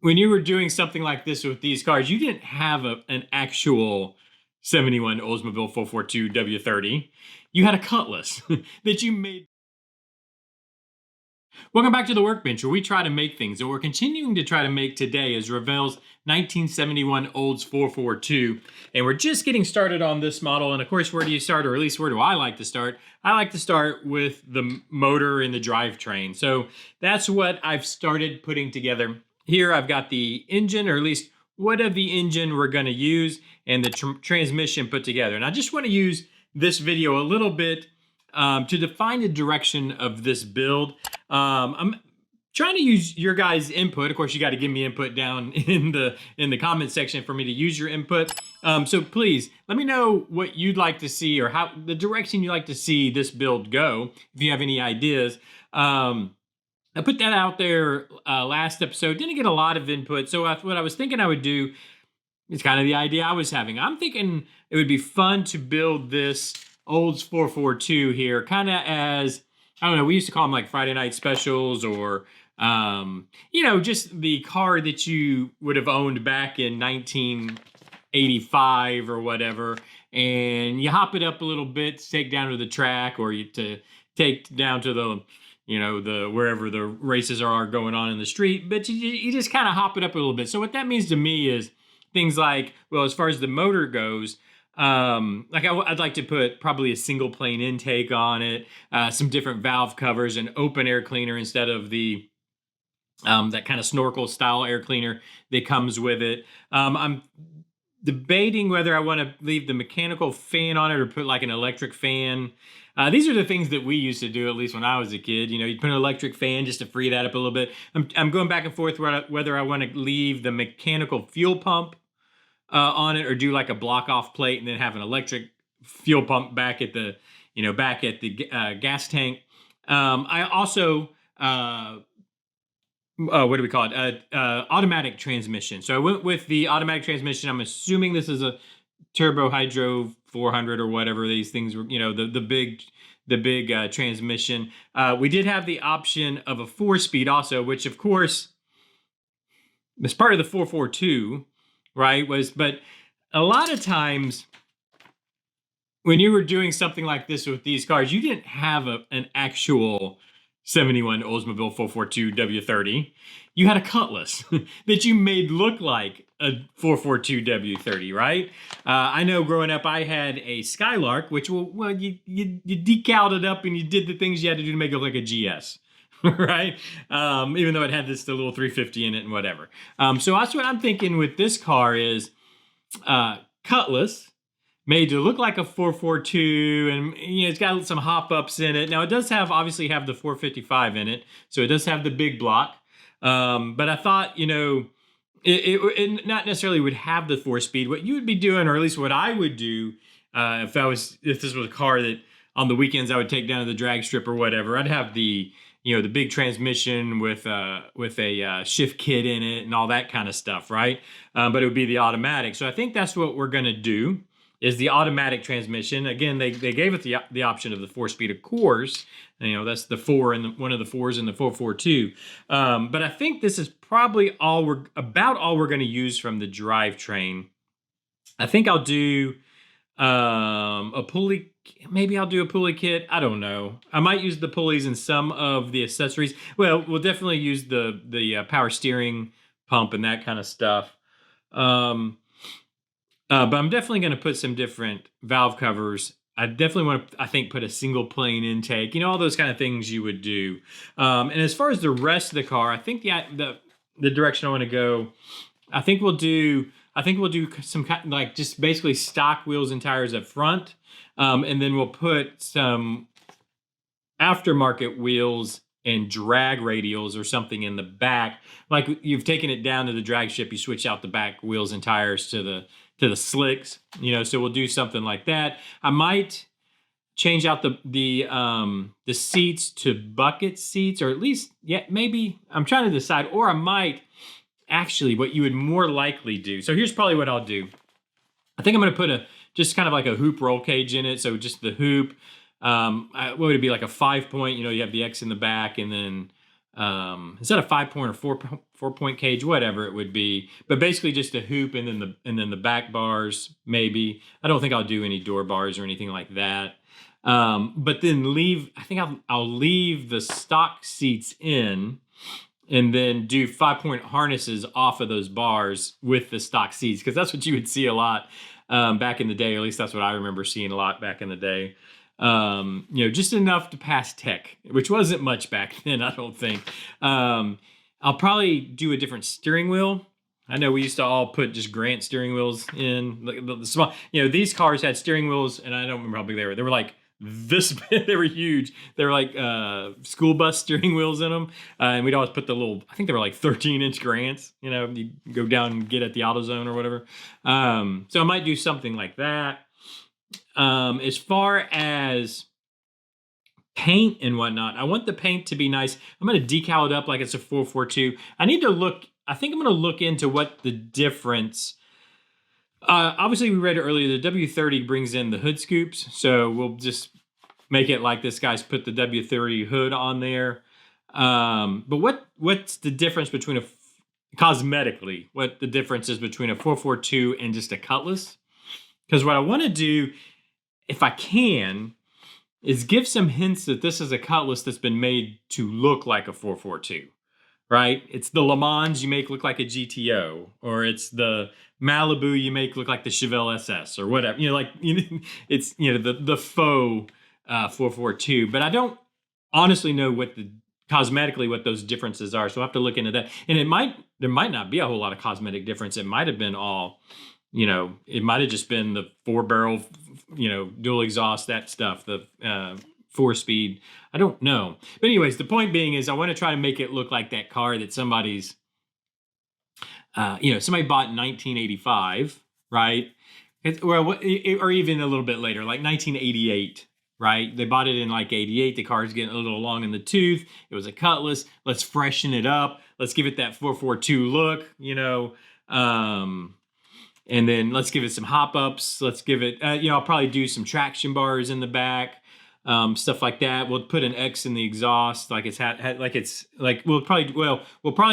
when you were doing something like this with these cars, you didn't have an actual 71 Oldsmobile 442 W30. You had a Cutlass that you made. Welcome back to the Workbench, where we try to make things. And we're continuing to try to make today is Revell's 1971 Olds 442. And we're just getting started on this model. And of course, where do you start, or at least where do I like to start? I like to start with the motor and the drivetrain. So that's what I've started putting together. Here I've got the engine, or at least what of the engine we're going to use, and the transmission put together. And I just want to use this video a little bit to define the direction of this build. I'm trying to use your guys' input. Of course, you got to give me input down in the comment section for me to use your input. So please let me know what you'd like to see, or how the direction you'd like to see this build go. If you have any ideas. I put that out there last episode. Didn't get a lot of input. So what I was thinking I would do is kind of the idea I was having. I'm thinking it would be fun to build this Olds 442 here, kind of as, I don't know, we used to call them like Friday night specials, or, you know, just the car that you would have owned back in 1985 or whatever. And you hop it up a little bit to take down to the track, or to take down to the, you know, wherever the races are going on in the street. But you just kind of hop it up a little bit. So what that means to me is things like, well, as far as the motor goes, like I'd like to put probably a single plane intake on it, some different valve covers, an open air cleaner instead of the that kind of snorkel style air cleaner that comes with it. I'm debating whether I want to leave the mechanical fan on it or put like an electric fan. These are the things that we used to do, at least when I was a kid. You know, you'd put an electric fan just to free that up a little bit. I'm going back and forth whether I want to leave the mechanical fuel pump on it, or do like a block off plate and then have an electric fuel pump back at the, you know, back at the gas tank. I also, what do we call it? Automatic transmission. So I went with the automatic transmission. I'm assuming this is a Turbo Hydro 400 or whatever these things were, you know, the big transmission. We did have the option of a 4-speed also, which of course is part of the 442, right? But a lot of times when you were doing something like this with these cars, you didn't have an actual 71 Oldsmobile 442 W30. You had a Cutlass that you made look like a 442 W30, right? I know growing up I had a Skylark, which you decaled it up and you did the things you had to do to make it look like a GS. Right? Even though it had this little 350 in it and whatever. So that's what I'm thinking with this car is Cutlass, made to look like a 442, and you know, it's got some hop-ups in it. Now it does obviously have the 455 in it, so it does have the big block. But I thought, you know, it not necessarily would have the 4-speed. What you would be doing, or at least what I would do, if this was a car that on the weekends I would take down to the Dragstrip or whatever, I'd have the, you know, the big transmission with a shift kit in it and all that kind of stuff, right? But it would be the automatic. So I think that's what we're going to do, is the automatic transmission. Again, they gave us the option of the 4-speed, of course. You know, that's the 4 and one of the 4s in the 442. But I think this is probably about all we're going to use from the drivetrain. I think I'll do a pulley. Maybe I'll do a pulley kit. I don't know. I might use the pulleys in some of the accessories. Well, we'll definitely use the power steering pump and that kind of stuff. But I'm definitely going to put some different valve covers. I definitely want to, I think, put a single plane intake, you know, all those kind of things you would do. And as far as the rest of the car, I think the direction I want to go, I think we'll do some kind, like just basically stock wheels and tires up front. And then we'll put some aftermarket wheels and drag radials or something in the back. Like you've taken it down to the drag strip, you switch out the back wheels and tires to the slicks, you know, so we'll do something like that. I might change out the seats to bucket seats, or at least, yeah, maybe I'm trying to decide, or I might actually, what you would more likely do. So here's probably what I'll do. I think I'm going to put just kind of like a hoop roll cage in it. So just the hoop, what would it be, like a 5-point, you know, you have the X in the back, and then instead of 5-point or 4-point cage, whatever it would be, but basically just a hoop and then the back bars maybe. I don't think I'll do any door bars or anything like that. But then I think I'll leave the stock seats in, and then do 5-point harnesses off of those bars with the stock seats, because that's what you would see a lot back in the day. Or at least that's what I remember seeing a lot back in the day. Just enough to pass tech, which wasn't much back then, I don't think. I'll probably do a different steering wheel. I know we used to all put just Grant steering wheels in. The small, these cars had steering wheels, and I don't remember how big they were. They were like this big. They were huge. They were like school bus steering wheels in them. And we'd always put the little, I think they were like 13-inch Grants. You go down and get at the AutoZone or whatever. So I might do something like that. As far as paint and whatnot, I want the paint to be nice. I'm going to decal it up like it's a 442. I think I'm going to look into what the difference. Obviously, we read it earlier. The W30 brings in the hood scoops, so we'll just make it like this guy's put the W30 hood on there. But what's the difference between cosmetically? What the difference is between a 442 and just a Cutlass? Because what I want to do, if I can, is give some hints that this is a Cutlass that's been made to look like a 442, right? It's the Le Mans you make look like a GTO, or it's the Malibu you make look like the Chevelle SS, or whatever. It's the faux 442. But I don't honestly know cosmetically what those differences are, so I will have to look into that. And there might not be a whole lot of cosmetic difference. It might have been all. It might have just been the 4-barrel, dual exhaust, that stuff, the 4-speed. I don't know. But anyways, the point being is I want to try to make it look like that car that somebody bought in 1985, right? Or even a little bit later, like 1988, right? They bought it in like 88. The car's getting a little long in the tooth. It was a Cutlass. Let's freshen it up. Let's give it that 442 look, and then let's give it some hop ups. Let's give it, I'll probably do some traction bars in the back, stuff like that. We'll put an X in the exhaust, we'll probably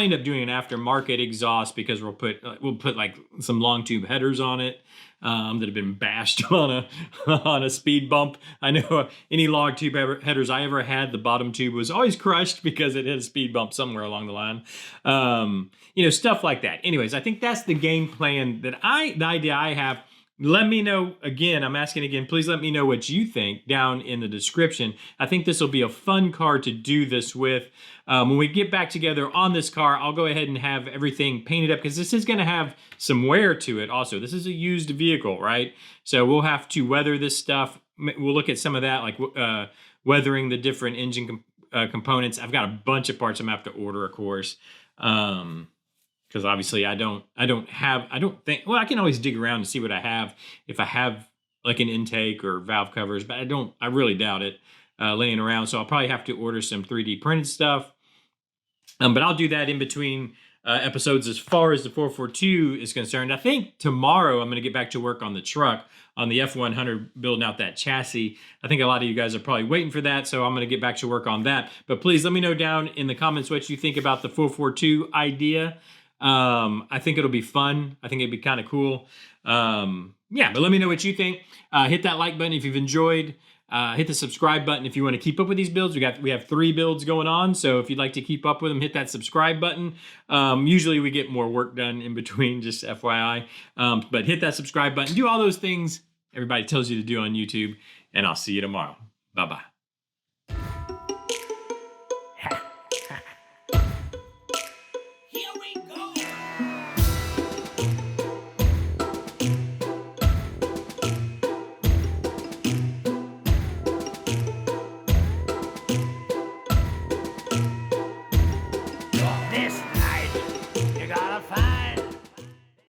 end up doing an aftermarket exhaust, because we'll put like some long tube headers on it that have been bashed on a speed bump. I know any long tube headers I ever had, the bottom tube was always crushed because it hit a speed bump somewhere along the line. Stuff like that. Anyways, I think that's the game plan the idea I have. Let me know, again, I'm asking again, please let me know what you think down in the description. I think this will be a fun car to do this with. When we get back together on this car, I'll go ahead and have everything painted up, because this is going to have some wear to it also. This is a used vehicle, right? So we'll have to weather this stuff. We'll look at some of that, like weathering the different engine components. I've got a bunch of parts I'm going to have to order, of course. Because obviously I I can always dig around and see what I have, if I have like an intake or valve covers, but I really doubt it laying around. So I'll probably have to order some 3D printed stuff. But I'll do that in between episodes as far as the 442 is concerned. I think tomorrow I'm going to get back to work on the truck, on the F100, building out that chassis. I think a lot of you guys are probably waiting for that, so I'm going to get back to work on that. But please let me know down in the comments what you think about the 442 idea. I think it'll be fun. I think it'd be kind of cool. But let me know what you think. Hit that like button if you've enjoyed. Hit the subscribe button if you want to keep up with these builds. We have 3 builds going on, so if you'd like to keep up with them, hit that subscribe button. Usually we get more work done in between, just FYI. But hit that subscribe button. Do all those things everybody tells you to do on YouTube, and I'll see you tomorrow. Bye-bye.